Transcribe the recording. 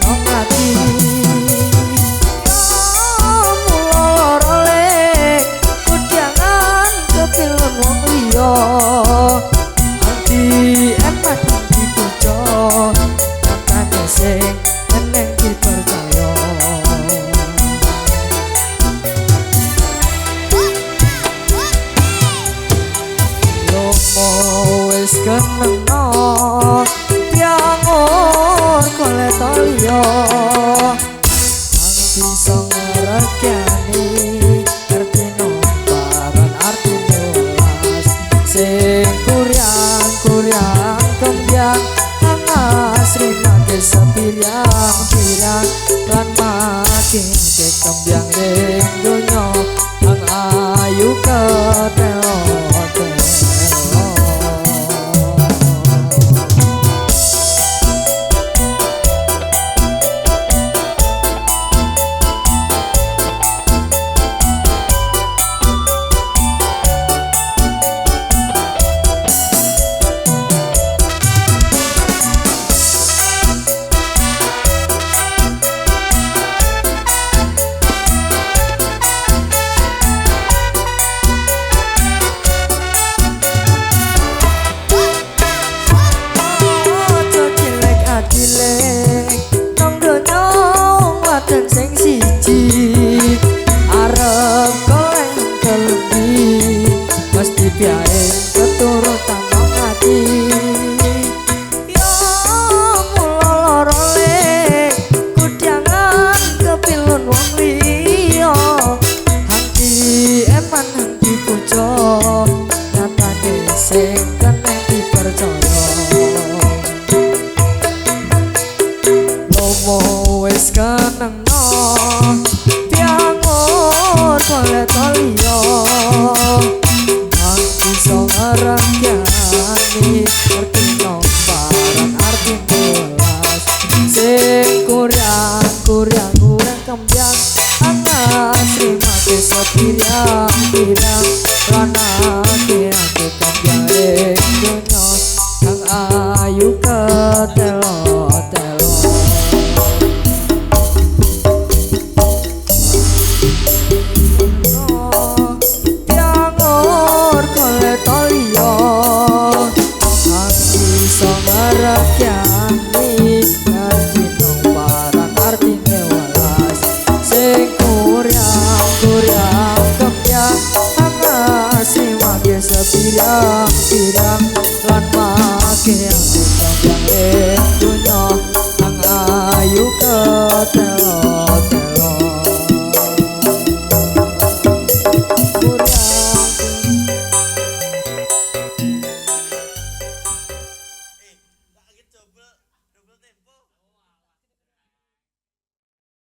tanong ati mula lara le kudangan kepilun wong liya ati emat dibojo nyatane sing eneng dipercaya wis kenengno tiangur golek liya ang bisa ngregani arti nombaran arti nulas sing kuryang kembyang ang asri nate sepirang-pirang lan makin ke kembyang ring donya ang ayu ketelo sing siji arep golek kelebih mesti biae keturutan nang ati ya mula lara le kudangan kepilun wong liya hati eman hati bojo nyatane sing kena dipercaya lomo wis keneng tiangur golek liya ang bisa ngregani arti nombaran arti nulas sing kuryang kembyang ang asri mate sepirang-pirang lan ati kembyang ing donya ang ayu ketel